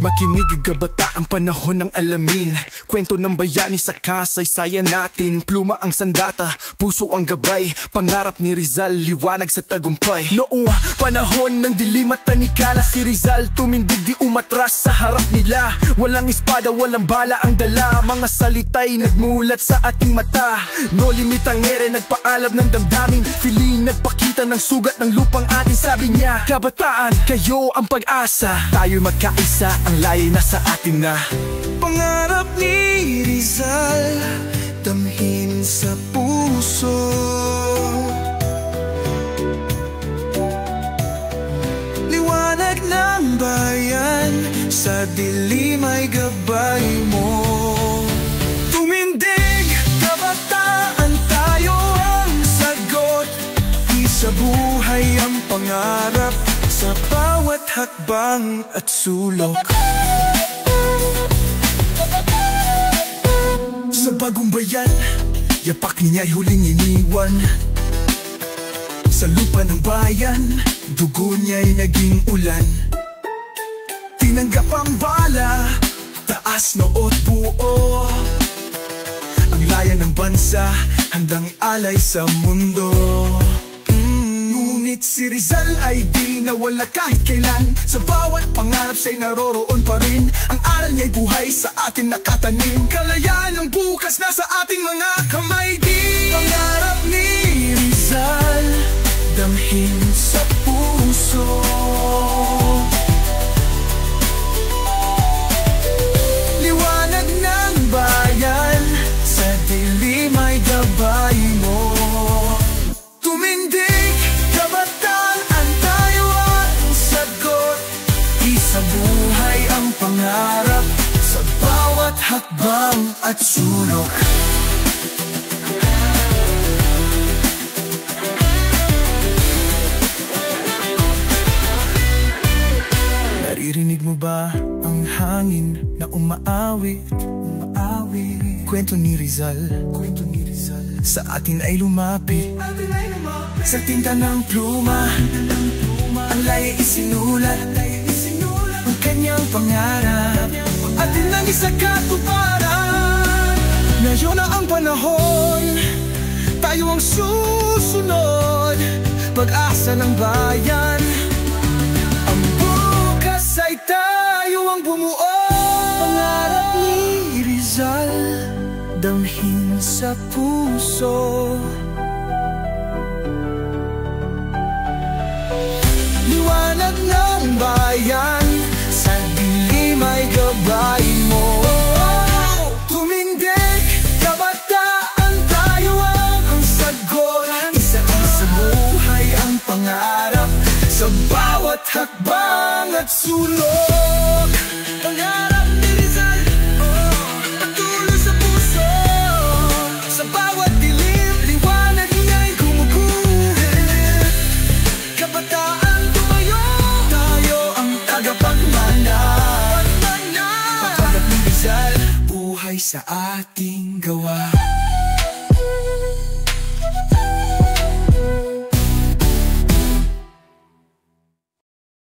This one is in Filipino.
Makinig kabataan, panahon ng alamin. Kwento ng bayani sa kasaysayan natin. Pluma ang sandata, puso ang gabay. Pangarap ni Rizal, liwanag sa tagumpay. Noong panahon ng dilim at tanikala, si Rizal tumindig di umatras sa harap nila. Walang espada, walang bala ang dala. Mga salita'y nagmulat sa ating mata. No limit ang ere, nagpaalab ng damdamin. Feeling nagpakita ng sugat ng lupang atin. Sabi niya, kabataan, kayo ang pag-asa. Tayo'y magkaisa, ang layo na sa atin na. Pangarap ni Rizal, damhin sa puso. Liwanag ng bayan, sa dilim ay gabay mo. Tumindig, kabataan, tayo ang sagot. Di sa buhay ang pangarap, sa bawat hakbang at sulok. Sa bagong bayan, yapak niya'y huling iniwan. Sa lupa ng bayan, dugo niya'y naging ulan. Tinanggap ang bala, taas noot buo. Ang laya ng bansa, handang alay sa mundo. Ngunit si Rizal ay di nawala kahit kailan. Sa bawat pangarap siya'y naroroon pa rin. Ang aral niya'y buhay sa atin nakatanim. Kalayaan ng bukas nasa ating mga kamay din. Pangarap ni Rizal, damhin sa puso. Liwanag ng bayan, sa dilim ay gabay mo. Tumindig, kabataan, tayo ang sagot. Di sa buhay ang pangarap, sa bawat hakbang at sulok. Naririnig mo ba ang hangin na umaawit? Kwento ni Rizal, sa atin ay lumapit. Sa tinta ng pluma, ang laya'y isinulat. Ang kanyang pangarap, atin lang isa katuparan. Ngayon na ang panahon, tayo ang susunod. Pag-asa ng bayan, ang bukas ay tayo ang bumuo. Pangarap ni Rizal, damhin sa puso. Liwanag ng bayan, sa dilim ay gabay mo. Tumindig, kabataan, tayo ang sagot. Isa-isa buhay ang pangarap, sa bawat hakbang at sulok. Pangarap ni Rizal, patuloy sa puso. Sa bawat dilim, liwanag niya'y gumuguhit. Kabataan, tumayo, tayo ang tagapagmana. Pangarap ni Rizal, buhay sa ating gawa.